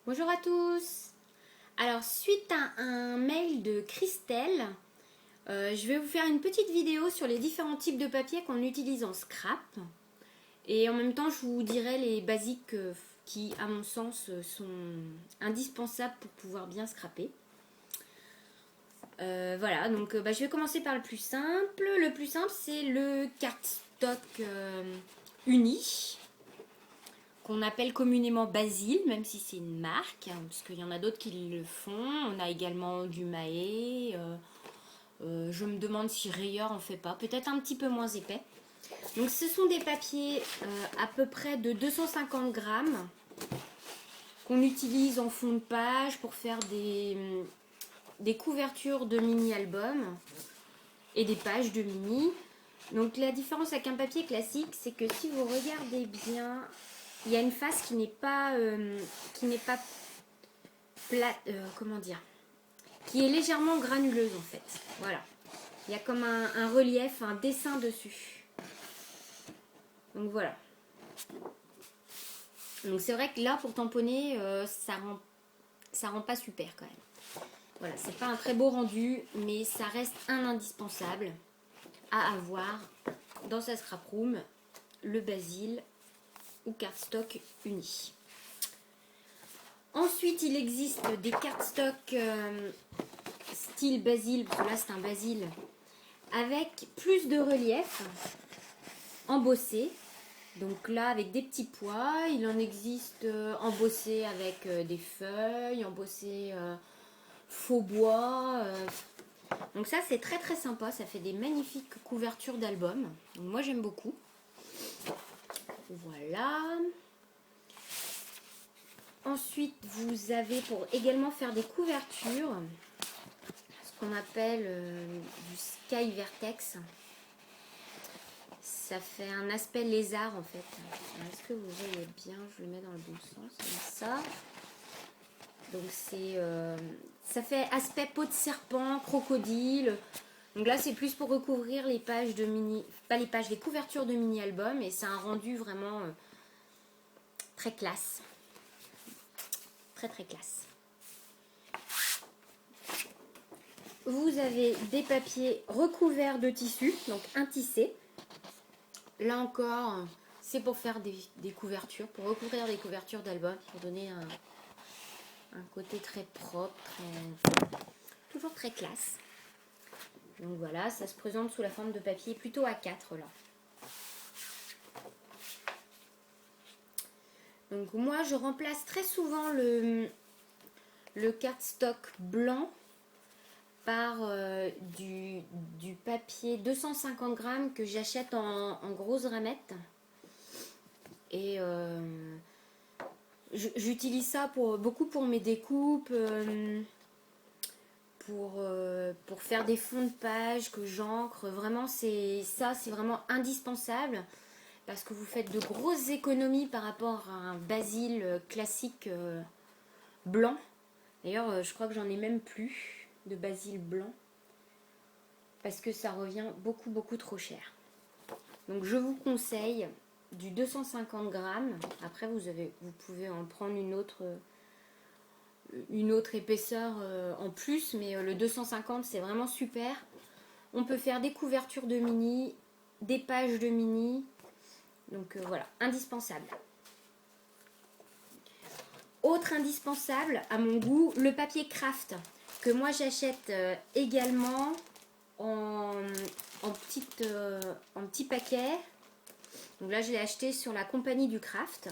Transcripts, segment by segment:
Bonjour à tous. Alors, suite à un mail de Christelle, je vais vous faire une petite vidéo sur les différents types de papier qu'on utilise en scrap. Et en même temps, je vous dirai les basiques qui, à mon sens, sont indispensables pour pouvoir bien scraper. Voilà, donc je vais commencer par le plus simple. Le plus simple, c'est le cardstock uni, qu'on appelle communément Basile, même si c'est une marque, hein, parce qu'il y en a d'autres qui le font. On a également du Mahé. Je me demande si Rayeur en fait pas, peut-être un petit peu moins épais. Donc ce sont des papiers à peu près de 250 grammes qu'on utilise en fond de page pour faire des couvertures de mini-albums et des pages de mini. Donc la différence avec un papier classique, c'est que si vous regardez bien, il y a une face qui n'est pas plate, comment dire, qui est légèrement granuleuse en fait. Voilà. Il y a comme un relief, un dessin dessus. Donc voilà. Donc c'est vrai que là pour tamponner, ça rend pas super quand même. Voilà, c'est pas un très beau rendu, mais ça reste un indispensable à avoir dans sa scrap room, le Basile ou cardstock uni. Ensuite, il existe des cardstock style Basile, parce que là c'est un Basile, avec plus de relief, embossé. Donc là, avec des petits pois, il en existe embossé avec des feuilles, embossé faux bois. Donc ça, c'est très très sympa. Ça fait des magnifiques couvertures d'albums. Donc moi, j'aime beaucoup. Voilà. Ensuite, vous avez pour également faire des couvertures, ce qu'on appelle du Sky Vertex. Ça fait un aspect lézard en fait. Est-ce que vous voyez bien? Je le mets dans le bon sens, comme ça. Donc c'est, ça fait aspect peau de serpent, crocodile. Donc là c'est plus pour recouvrir les pages de mini, pas les pages, les couvertures de mini-albums. Et c'est un rendu vraiment très classe. Très très classe. Vous avez des papiers recouverts de tissu, donc un tissé. Là encore, c'est pour faire des couvertures, pour recouvrir des couvertures d'albums, pour donner un côté très propre, toujours très classe. Donc voilà, ça se présente sous la forme de papier plutôt A4 là. Donc moi, je remplace très souvent le cardstock blanc par du papier 250 grammes que j'achète en grosses ramettes. Et j'utilise ça beaucoup pour mes découpes, pour faire des fonds de page que j'encre. Vraiment, c'est vraiment indispensable parce que vous faites de grosses économies par rapport à un Basile classique blanc. D'ailleurs, je crois que j'en ai même plus de Basile blanc parce que ça revient beaucoup trop cher. Donc je vous conseille du 250 grammes. Après vous pouvez en prendre une autre épaisseur en plus, mais le 250 c'est vraiment super. On peut faire des couvertures de mini, des pages de mini. Donc voilà, indispensable. Autre indispensable à mon goût, le papier craft que moi j'achète également en petit paquet. Donc là je l'ai acheté sur la compagnie du craft.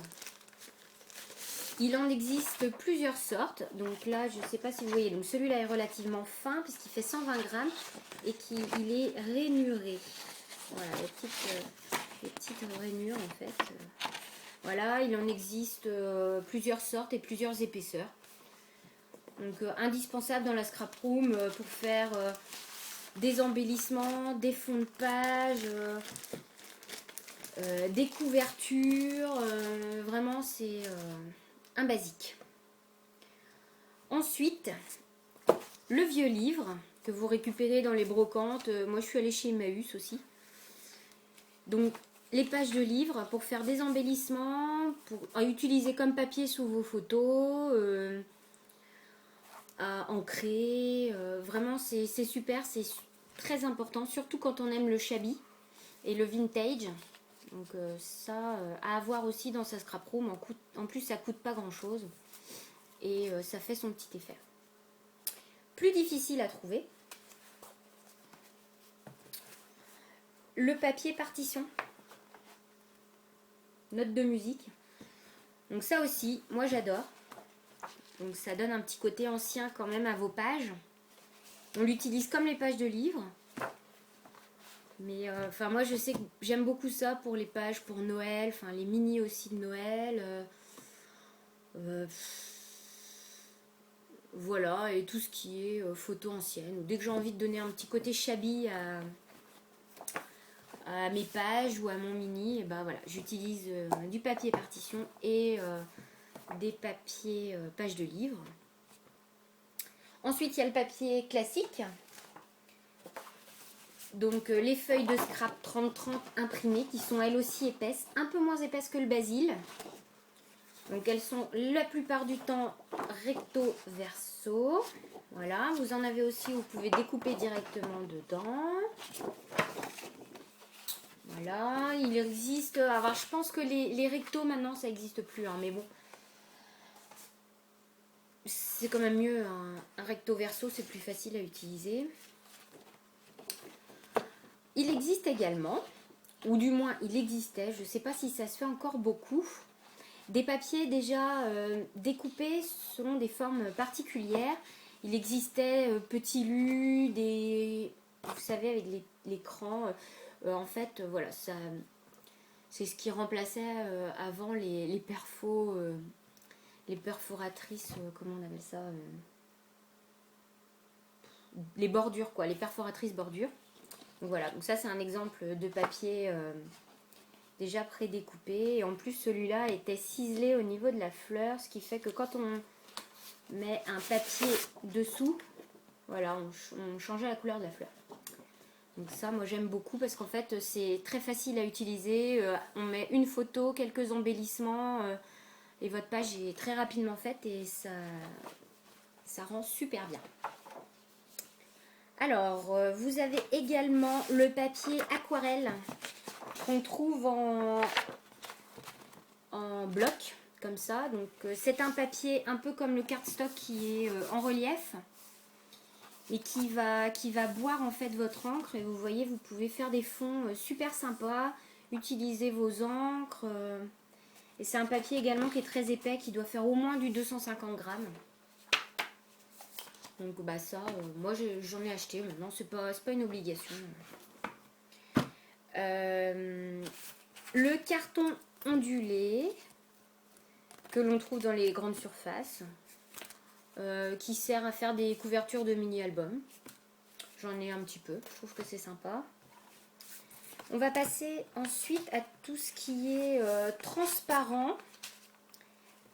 Il en existe plusieurs sortes. Donc là je ne sais pas si vous voyez, donc celui-là est relativement fin puisqu'il fait 120 grammes et il est rainuré. Voilà les petites rainures en fait. Voilà, il en existe plusieurs sortes et plusieurs épaisseurs. Donc indispensable dans la scrap room pour faire des embellissements, des fonds de page, des couvertures. Vraiment c'est un basique. Ensuite, le vieux livre que vous récupérez dans les brocantes. Moi je suis allée chez Emmaüs aussi. Donc les pages de livres pour faire des embellissements, pour utiliser comme papier sous vos photos, à ancrer. Vraiment, c'est super, c'est très important, surtout quand on aime le shabby et le vintage. Donc ça, à avoir aussi dans sa scrap room. En plus, ça coûte pas grand chose et ça fait son petit effet. Plus difficile à trouver, le papier partition, note de musique. Donc ça aussi, moi j'adore. Donc ça donne un petit côté ancien quand même à vos pages. On l'utilise comme les pages de livres. Mais enfin moi je sais que j'aime beaucoup ça pour les pages pour Noël, enfin les mini aussi de Noël. Voilà, et tout ce qui est photo ancienne. Ou dès que j'ai envie de donner un petit côté shabby à mes pages ou à mon mini, et ben voilà, j'utilise du papier partition et des papiers pages de livres. Ensuite, il y a le papier classique. Donc les feuilles de scrap 30-30 imprimées qui sont elles aussi épaisses, un peu moins épaisses que le basil. Donc elles sont la plupart du temps recto verso. Voilà, vous en avez aussi, vous pouvez découper directement dedans. Voilà, il existe, alors je pense que les rectos maintenant ça n'existe plus, hein, mais bon. C'est quand même mieux, un recto verso, c'est plus facile à utiliser. Il existe également, ou du moins il existait, je ne sais pas si ça se fait encore beaucoup, des papiers déjà découpés selon des formes particulières. Il existait petits lus, vous savez, avec l'écran. En fait, voilà, ça, c'est ce qui remplaçait avant les perfos, les perforatrices, comment on appelle ça, les bordures, quoi, les perforatrices bordures. Donc voilà, donc ça c'est un exemple de papier déjà pré-découpé. Et en plus celui-là était ciselé au niveau de la fleur, ce qui fait que quand on met un papier dessous, voilà, on changeait la couleur de la fleur. Donc ça, moi j'aime beaucoup parce qu'en fait c'est très facile à utiliser. On met une photo, quelques embellissements et votre page est très rapidement faite et ça rend super bien. Alors, vous avez également le papier aquarelle qu'on trouve en bloc, comme ça. Donc, c'est un papier un peu comme le cardstock qui est en relief et qui va boire en fait votre encre. Et vous voyez, vous pouvez faire des fonds super sympas, utiliser vos encres. Et c'est un papier également qui est très épais, qui doit faire au moins du 250 grammes. Donc bah ça, moi j'en ai acheté maintenant, c'est pas une obligation. Le carton ondulé que l'on trouve dans les grandes surfaces, qui sert à faire des couvertures de mini-albums. J'en ai un petit peu, je trouve que c'est sympa. On va passer ensuite à tout ce qui est transparent.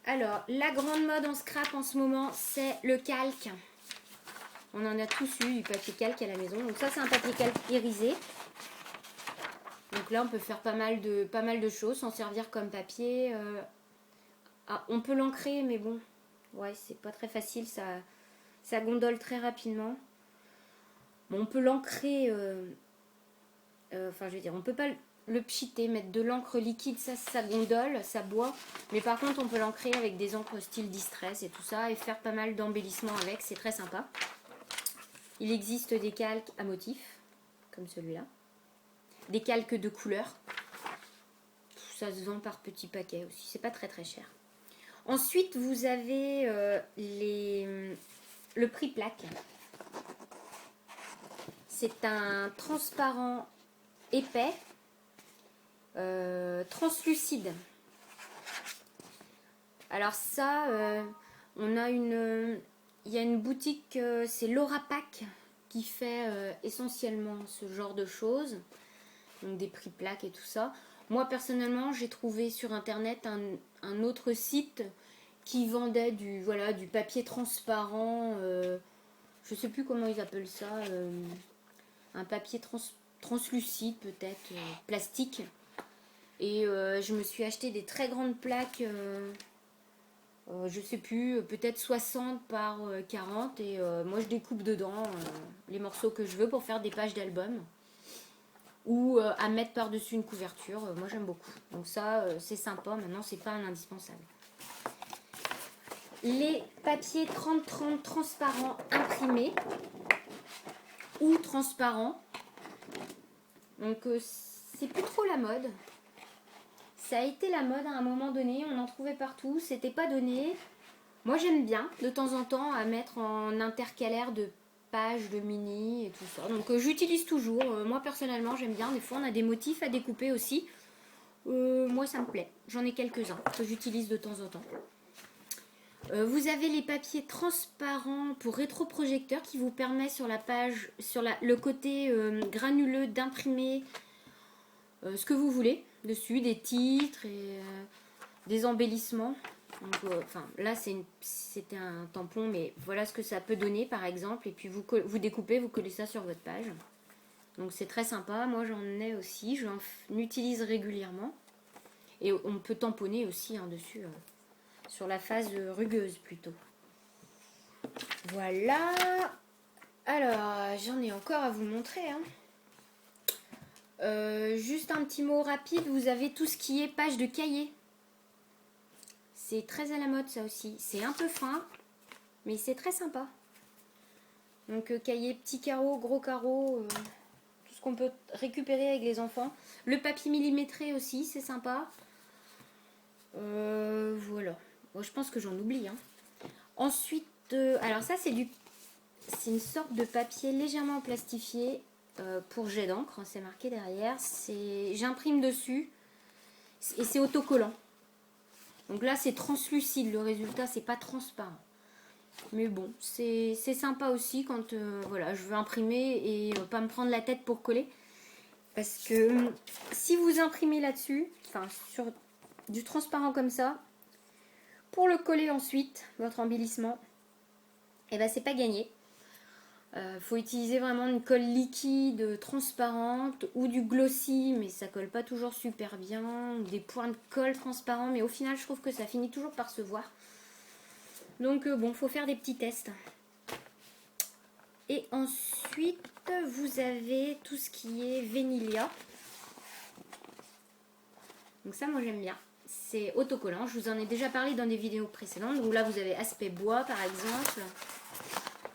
Alors, la grande mode en scrap en ce moment, c'est le calque. On en a tous eu du papier calque à la maison. Donc ça, c'est un papier calque irisé. Donc là, on peut faire pas mal de choses, s'en servir comme papier. On peut l'ancrer, mais bon, ouais, c'est pas très facile, ça gondole très rapidement. Bon, on peut l'ancrer, enfin je veux dire, on peut pas le pchiter, mettre de l'encre liquide, ça gondole, ça boit. Mais par contre, on peut l'ancrer avec des encres style Distress et tout ça, et faire pas mal d'embellissements avec, c'est très sympa. Il existe des calques à motifs, comme celui-là. Des calques de couleur. Ça se vend par petits paquets aussi, c'est pas très très cher. Ensuite, vous avez le prix plaque. C'est un transparent épais, translucide. Alors ça, il y a une boutique, c'est Laura Pack, qui fait essentiellement ce genre de choses. Donc des prix plaques et tout ça. Moi personnellement, j'ai trouvé sur internet un autre site qui vendait du papier transparent, je sais plus comment ils appellent ça, un papier translucide peut-être, plastique. Et je me suis acheté des très grandes plaques, je sais plus, peut-être 60 par 40. Et moi je découpe dedans les morceaux que je veux pour faire des pages d'album. Ou à mettre par-dessus une couverture. Moi j'aime beaucoup. Donc ça c'est sympa, maintenant c'est pas un indispensable. Les papiers 30-30 transparents imprimés ou transparents. Donc c'est plus trop la mode. Ça a été la mode à un moment donné, on en trouvait partout, c'était pas donné. Moi j'aime bien de temps en temps à mettre en intercalaire de pages de mini et tout ça. Donc j'utilise toujours. Moi personnellement j'aime bien. Des fois on a des motifs à découper aussi. Moi ça me plaît. J'en ai quelques-uns que j'utilise de temps en temps. Vous avez les papiers transparents pour rétroprojecteur qui vous permet sur la page, sur le côté granuleux d'imprimer ce que vous voulez dessus, des titres et des embellissements. Donc, là c'était un tampon, mais voilà ce que ça peut donner par exemple. Et puis vous découpez, vous collez ça sur votre page. Donc c'est très sympa. Moi j'en ai aussi, j'en utilise régulièrement. Et on peut tamponner aussi dessus. Sur la phase rugueuse plutôt. Voilà. Alors, j'en ai encore à vous montrer. Juste un petit mot rapide. Vous avez tout ce qui est page de cahier. C'est très à la mode ça aussi. C'est un peu fin, mais c'est très sympa. Donc cahier petits carreaux, gros carreaux, tout ce qu'on peut récupérer avec les enfants. Le papier millimétré aussi, c'est sympa. Voilà. Bon, je pense que j'en oublie. Ensuite, alors ça c'est une sorte de papier légèrement plastifié pour jet d'encre, c'est marqué derrière. J'imprime dessus et c'est autocollant. Donc là c'est translucide, le résultat c'est pas transparent. Mais bon, c'est sympa aussi quand voilà, je veux imprimer et pas me prendre la tête pour coller. Parce que si vous imprimez là-dessus, enfin sur du transparent comme ça, pour le coller ensuite, votre embellissement, et ben c'est pas gagné. Faut utiliser vraiment une colle liquide, transparente ou du glossy, mais ça colle pas toujours super bien. Des points de colle transparents, mais au final je trouve que ça finit toujours par se voir. Donc bon, faut faire des petits tests. Et ensuite, vous avez tout ce qui est Venilia. Donc ça, moi j'aime bien. C'est autocollant. Je vous en ai déjà parlé dans des vidéos précédentes. Donc là, vous avez aspect bois par exemple.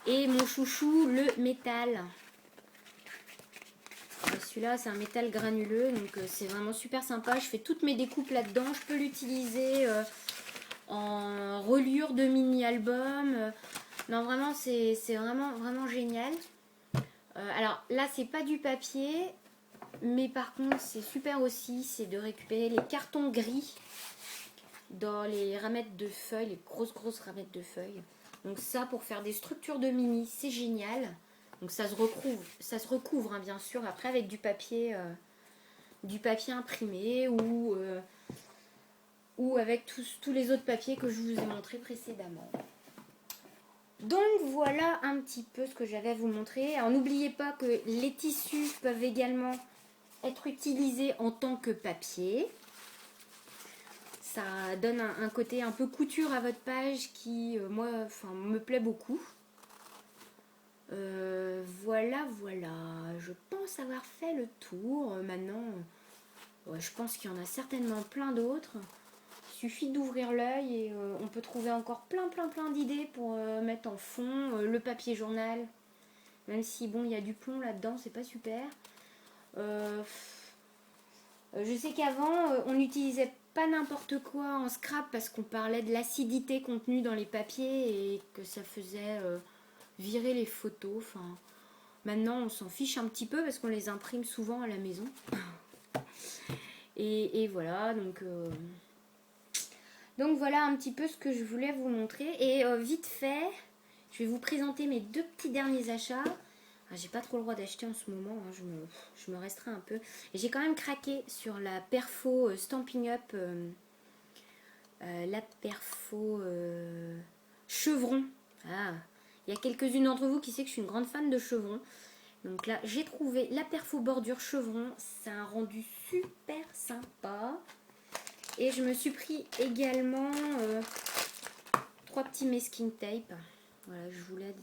Et mon chouchou, le métal. Celui-là, c'est un métal granuleux. Donc c'est vraiment super sympa. Je fais toutes mes découpes là-dedans. Je peux l'utiliser en reliure de mini-album. Non, vraiment, c'est vraiment génial. Alors là, c'est pas du papier. Mais par contre, c'est super aussi. C'est de récupérer les cartons gris dans les ramettes de feuilles. Les grosses ramettes de feuilles. Donc ça, pour faire des structures de mini, c'est génial. Donc ça se recouvre bien sûr, après avec du papier imprimé ou avec tous les autres papiers que je vous ai montrés précédemment. Donc voilà un petit peu ce que j'avais à vous montrer. Alors n'oubliez pas que les tissus peuvent également être utilisés en tant que papier. Ça donne un côté un peu couture à votre page qui, moi, me plaît beaucoup. Voilà. Je pense avoir fait le tour. Maintenant, je pense qu'il y en a certainement plein d'autres. Il suffit d'ouvrir l'œil et on peut trouver encore plein d'idées pour mettre en fond. Le papier journal, même si bon, il y a du plomb là-dedans, c'est pas super. Je sais qu'avant, on n'utilisait pas n'importe quoi en scrap parce qu'on parlait de l'acidité contenue dans les papiers et que ça faisait virer les photos. Enfin, maintenant, on s'en fiche un petit peu parce qu'on les imprime souvent à la maison. Et voilà, donc voilà un petit peu ce que je voulais vous montrer. Et vite fait, je vais vous présenter mes 2 petits derniers achats. J'ai pas trop le droit d'acheter en ce moment, je me restreins un peu. Et j'ai quand même craqué sur la Perfo Stampin' Up, la Perfo Chevron. Il y a quelques-unes d'entre vous qui savent que je suis une grande fan de chevrons. Donc là, j'ai trouvé la perfo bordure chevron. C'est un rendu super sympa. Et je me suis pris également 3 petits masking tape. Voilà, je voulais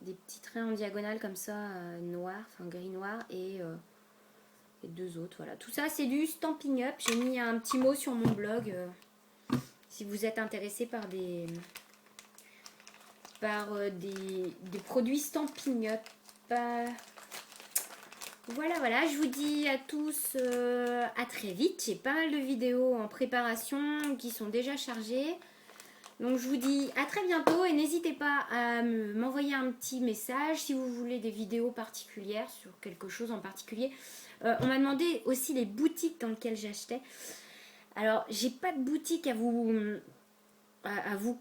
des petits traits en diagonale comme ça, noir, enfin gris-noir et 2 autres. Voilà, tout ça c'est du Stampin' Up. J'ai mis un petit mot sur mon blog si vous êtes intéressé par des produits Stampin' Up. Voilà, je vous dis à tous à très vite. J'ai pas mal de vidéos en préparation qui sont déjà chargées. Donc je vous dis à très bientôt et n'hésitez pas à m'envoyer un petit message si vous voulez des vidéos particulières sur quelque chose en particulier. On m'a demandé aussi les boutiques dans lesquelles j'achetais. Alors j'ai pas de boutique à vous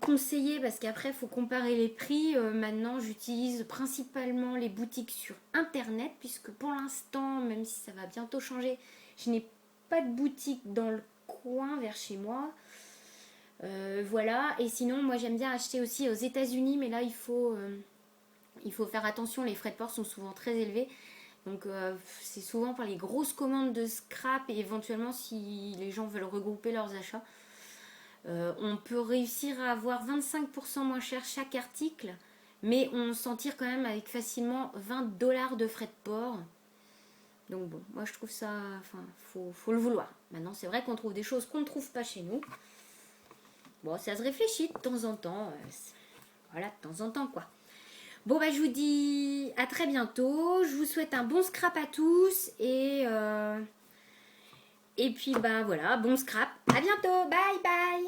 conseiller parce qu'après il faut comparer les prix. Maintenant j'utilise principalement les boutiques sur internet puisque pour l'instant, même si ça va bientôt changer, je n'ai pas de boutique dans le coin vers chez moi. Voilà, et sinon moi j'aime bien acheter aussi aux États-Unis, mais là il faut faire attention, les frais de port sont souvent très élevés. Donc c'est souvent par les grosses commandes de scrap et éventuellement si les gens veulent regrouper leurs achats. On peut réussir à avoir 25% moins cher chaque article, mais on s'en tire quand même avec facilement $20 de frais de port. Donc bon, moi je trouve ça, faut le vouloir. Maintenant c'est vrai qu'on trouve des choses qu'on ne trouve pas chez nous. Bon, ça se réfléchit de temps en temps. Voilà, de temps en temps, quoi. Bon, bah, je vous dis à très bientôt. Je vous souhaite un bon scrap à tous. Et puis, bah, voilà, bon scrap. À bientôt. Bye, bye.